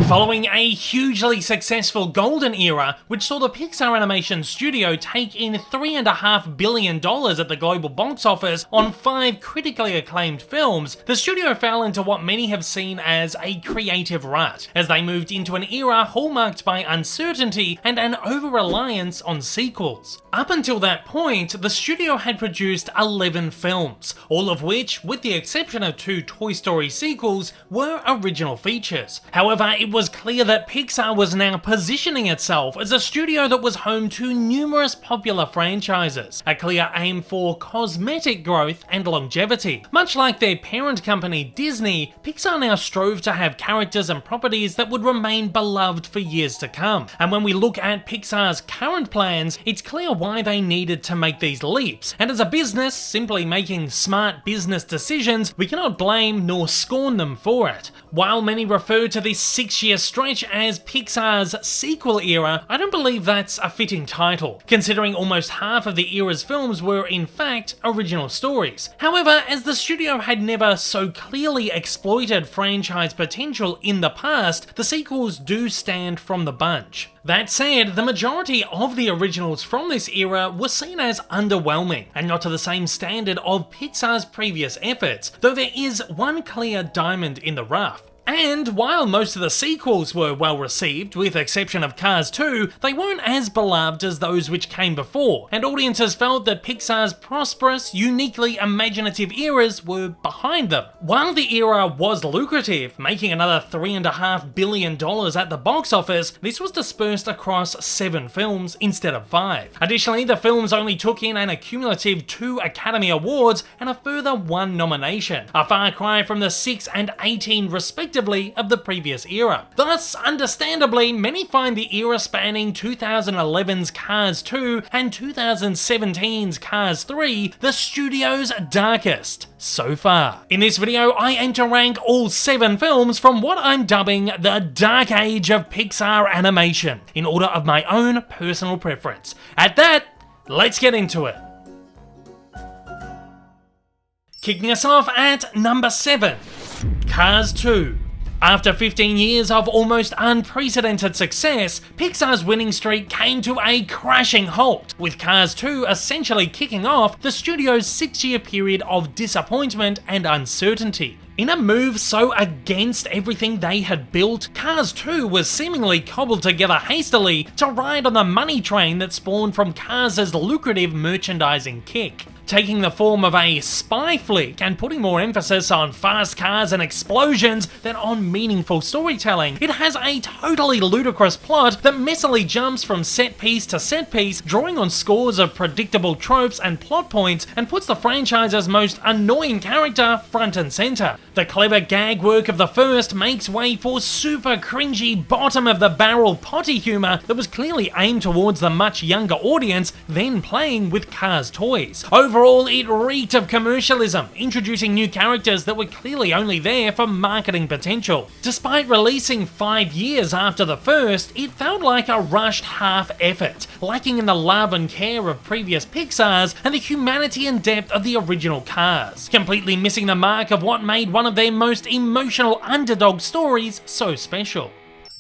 Following a hugely successful golden era, which saw the Pixar animation studio take in $3.5 billion at the global box office on 5 critically acclaimed films, the studio fell into what many have seen as a creative rut, as they moved into an era hallmarked by uncertainty and an over-reliance on sequels. Up until that point, the studio had produced 11 films, all of which, with the exception of 2 Toy Story sequels, were original features. However, it was clear that Pixar was now positioning itself as a studio that was home to numerous popular franchises, a clear aim for cosmetic growth and longevity. Much like their parent company Disney, Pixar now strove to have characters and properties that would remain beloved for years to come. And when we look at Pixar's current plans, it's clear why they needed to make these leaps. And as a business, simply making smart business decisions, we cannot blame nor scorn them for it. While many refer to this 6-year stretch as Pixar's sequel era, I don't believe that's a fitting title, considering almost half of the era's films were in fact original stories. However, as the studio had never so clearly exploited franchise potential in the past, the sequels do stand from the bunch. That said, the majority of the originals from this era were seen as underwhelming, and not to the same standard of Pixar's previous efforts, though there is one clear diamond in the rough. And while most of the sequels were well received, with the exception of Cars 2, they weren't as beloved as those which came before, and audiences felt that Pixar's prosperous, uniquely imaginative eras were behind them. While the era was lucrative, making another $3.5 billion at the box office, this was dispersed across 7 films instead of 5. Additionally, the films only took in an accumulative 2 Academy Awards and a further 1 nomination, a far cry from the 6 and 18 respectively of the previous era. Thus, understandably, many find the era spanning 2011's Cars 2 and 2017's Cars 3 the studio's darkest so far. In this video, I aim to rank all 7 films from what I'm dubbing the Dark Age of Pixar animation, in order of my own personal preference. At that, let's get into it. Kicking us off at number 7, Cars 2. After 15 years of almost unprecedented success, Pixar's winning streak came to a crashing halt, with Cars 2 essentially kicking off the studio's 6-year period of disappointment and uncertainty. In a move so against everything they had built, Cars 2 was seemingly cobbled together hastily to ride on the money train that spawned from Cars' lucrative merchandising kick. Taking the form of a spy flick and putting more emphasis on fast cars and explosions than on meaningful storytelling, it has a totally ludicrous plot that messily jumps from set piece to set piece, drawing on scores of predictable tropes and plot points, and puts the franchise's most annoying character front and center. The clever gag work of the first makes way for super cringy bottom-of-the-barrel potty humor that was clearly aimed towards the much younger audience then playing with Cars toys. Overall, it reeked of commercialism, introducing new characters that were clearly only there for marketing potential. Despite releasing 5 years after the first, it felt like a rushed half-effort, lacking in the love and care of previous Pixar's and the humanity and depth of the original Cars, completely missing the mark of what made one of their most emotional underdog stories so special.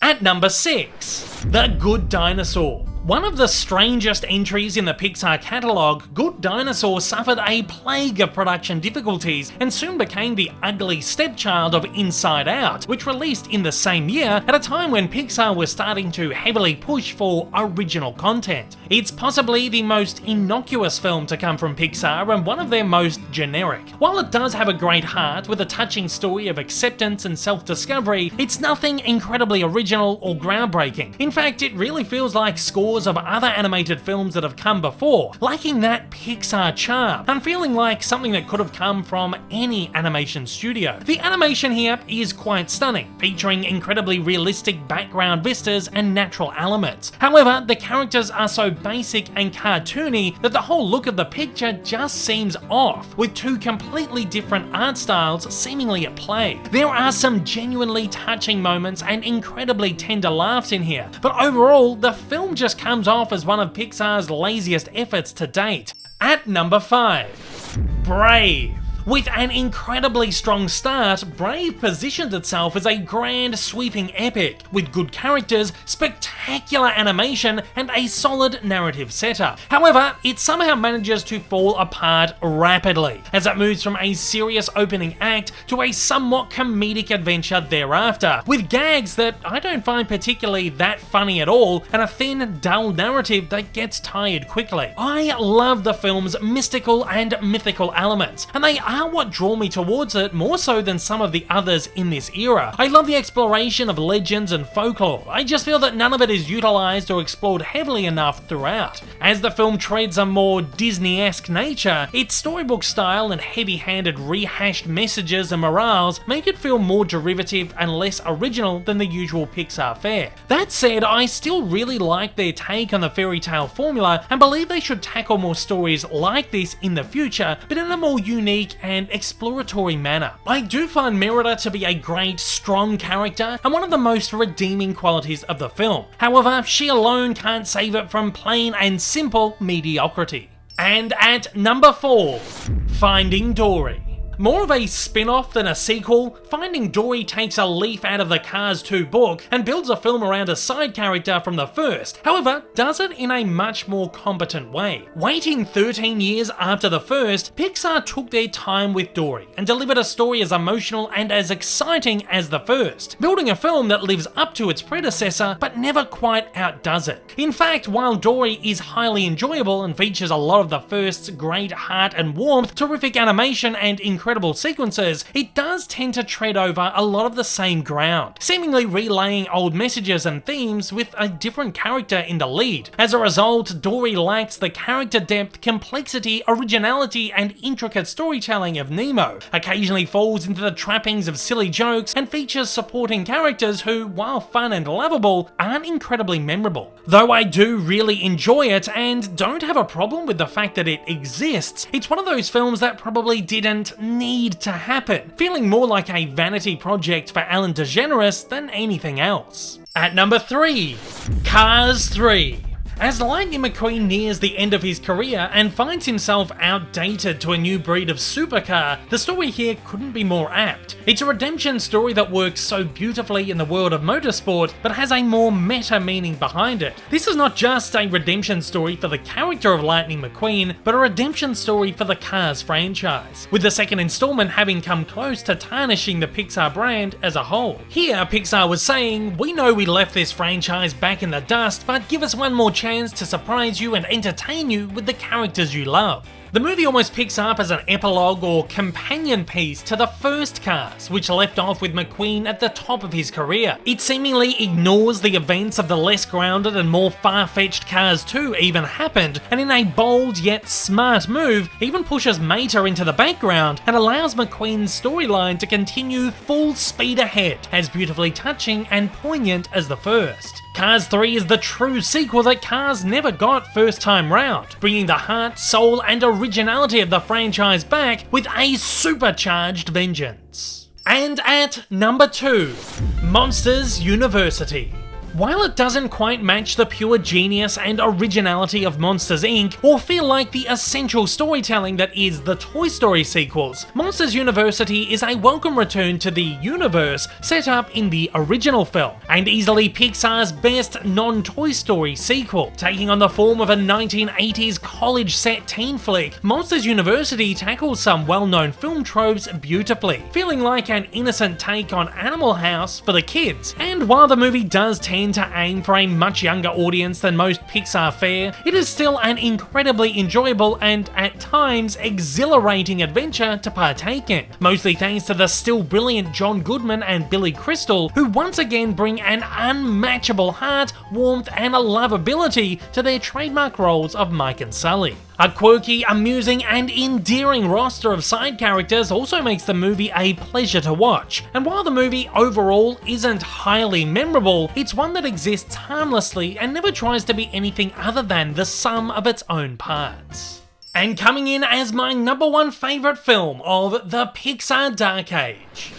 At number 6, The Good Dinosaur. One of the strangest entries in the Pixar catalogue, Good Dinosaur suffered a plague of production difficulties and soon became the ugly stepchild of Inside Out, which released in the same year at a time when Pixar was starting to heavily push for original content. It's possibly the most innocuous film to come from Pixar and one of their most generic. While it does have a great heart with a touching story of acceptance and self-discovery, it's nothing incredibly original or groundbreaking. In fact, it really feels like scores of other animated films that have come before, lacking that Pixar charm, and feeling like something that could have come from any animation studio. The animation here is quite stunning, featuring incredibly realistic background vistas and natural elements. However, the characters are so basic and cartoony that the whole look of the picture just seems off, with 2 completely different art styles seemingly at play. There are some genuinely touching moments and incredibly tender laughs in here, but overall, the film just comes off as one of Pixar's laziest efforts to date. At number 5, Brave. With an incredibly strong start, Brave positioned itself as a grand, sweeping epic, with good characters, spectacular animation, and a solid narrative setup. However, it somehow manages to fall apart rapidly, as it moves from a serious opening act to a somewhat comedic adventure thereafter, with gags that I don't find particularly that funny at all, and a thin, dull narrative that gets tired quickly. I love the film's mystical and mythical elements, and they are what draw me towards it more so than some of the others in this era. I love the exploration of legends and folklore. I just feel that none of it is utilised or explored heavily enough throughout. As the film treads a more Disney-esque nature, its storybook style and heavy-handed rehashed messages and morals make it feel more derivative and less original than the usual Pixar fare. That said, I still really like their take on the fairy tale formula and believe they should tackle more stories like this in the future, but in a more unique and exploratory manner. I do find Merida to be a great, strong character and one of the most redeeming qualities of the film. However, she alone can't save it from plain and simple mediocrity. And at number 4, Finding Dory. More of a spin-off than a sequel, Finding Dory takes a leaf out of the Cars 2 book and builds a film around a side character from the first, however, does it in a much more competent way. Waiting 13 years after the first, Pixar took their time with Dory and delivered a story as emotional and as exciting as the first, building a film that lives up to its predecessor but never quite outdoes it. In fact, while Dory is highly enjoyable and features a lot of the first's great heart and warmth, terrific animation and incredible sequences, it does tend to tread over a lot of the same ground, seemingly relaying old messages and themes with a different character in the lead. As a result, Dory lacks the character depth, complexity, originality, and intricate storytelling of Nemo, occasionally falls into the trappings of silly jokes, and features supporting characters who, while fun and lovable, aren't incredibly memorable. Though I do really enjoy it and don't have a problem with the fact that it exists, it's one of those films that probably didn't need to happen, feeling more like a vanity project for Ellen DeGeneres than anything else. At number 3, Cars 3. As Lightning McQueen nears the end of his career and finds himself outdated to a new breed of supercar, the story here couldn't be more apt. It's a redemption story that works so beautifully in the world of motorsport, but has a more meta meaning behind it. This is not just a redemption story for the character of Lightning McQueen, but a redemption story for the Cars franchise, with the second installment having come close to tarnishing the Pixar brand as a whole. Here, Pixar was saying, "We know we left this franchise back in the dust, but give us one more chance to surprise you and entertain you with the characters you love." The movie almost picks up as an epilogue or companion piece to the first Cars, which left off with McQueen at the top of his career. It seemingly ignores the events of the less grounded and more far-fetched Cars 2 even happened, and in a bold yet smart move, even pushes Mater into the background and allows McQueen's storyline to continue full speed ahead, as beautifully touching and poignant as the first. Cars 3 is the true sequel that Cars never got first time round, bringing the heart, soul, and originality of the franchise back with a supercharged vengeance. And at number 2, Monsters University. While it doesn't quite match the pure genius and originality of Monsters Inc., or feel like the essential storytelling that is the Toy Story sequels, Monsters University is a welcome return to the universe set up in the original film, and easily Pixar's best non-Toy Story sequel. Taking on the form of a 1980s college-set teen flick, Monsters University tackles some well-known film tropes beautifully, feeling like an innocent take on Animal House for the kids. And while the movie does tend to aim for a much younger audience than most Pixar fare, it is still an incredibly enjoyable and, at times, exhilarating adventure to partake in, mostly thanks to the still brilliant John Goodman and Billy Crystal, who once again bring an unmatchable heart, warmth, and lovability to their trademark roles of Mike and Sully. A quirky, amusing, and endearing roster of side characters also makes the movie a pleasure to watch, and while the movie overall isn't highly memorable, it's one that exists harmlessly and never tries to be anything other than the sum of its own parts. And coming in as my number 1 favourite film of the Pixar Dark Age,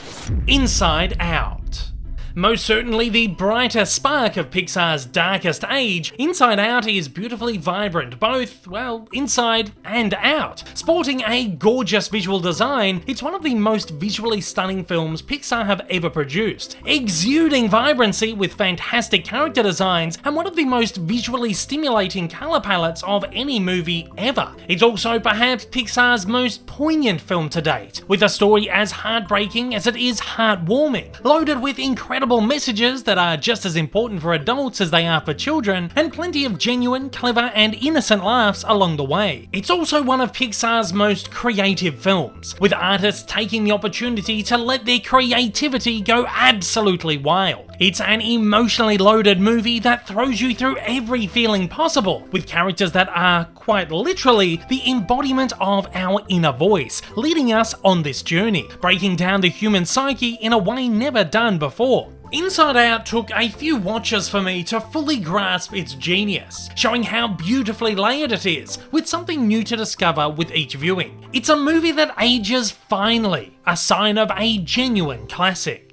Inside Out. Most certainly the brightest spark of Pixar's darkest age, Inside Out is beautifully vibrant, both, well, inside and out. Sporting a gorgeous visual design, it's one of the most visually stunning films Pixar have ever produced. Exuding vibrancy with fantastic character designs and one of the most visually stimulating color palettes of any movie ever. It's also perhaps Pixar's most poignant film to date, with a story as heartbreaking as it is heartwarming, loaded with incredible messages that are just as important for adults as they are for children, and plenty of genuine, clever, and innocent laughs along the way. It's also one of Pixar's most creative films, with artists taking the opportunity to let their creativity go absolutely wild. It's an emotionally loaded movie that throws you through every feeling possible, with characters that are, quite literally, the embodiment of our inner voice, leading us on this journey, breaking down the human psyche in a way never done before. Inside Out took a few watches for me to fully grasp its genius, showing how beautifully layered it is, with something new to discover with each viewing. It's a movie that ages finely, a sign of a genuine classic.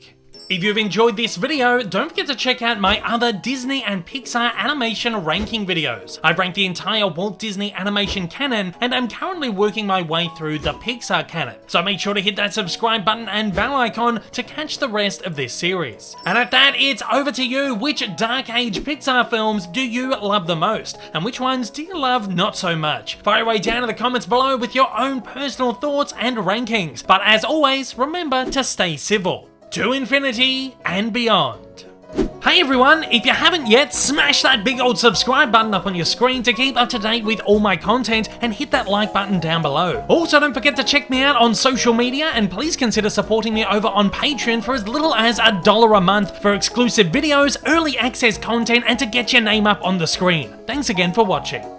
If you've enjoyed this video, don't forget to check out my other Disney and Pixar animation ranking videos. I've ranked the entire Walt Disney animation canon, and I'm currently working my way through the Pixar canon, so make sure to hit that subscribe button and bell icon to catch the rest of this series. And at that, it's over to you. Which Dark Age Pixar films do you love the most, and which ones do you love not so much? Fire away down in the comments below with your own personal thoughts and rankings, but as always, remember to stay civil. To infinity and beyond. Hey everyone, if you haven't yet, smash that big old subscribe button up on your screen to keep up to date with all my content, and hit that like button down below. Also, don't forget to check me out on social media, and please consider supporting me over on Patreon for as little as $1 a month for exclusive videos, early access content, and to get your name up on the screen. Thanks again for watching.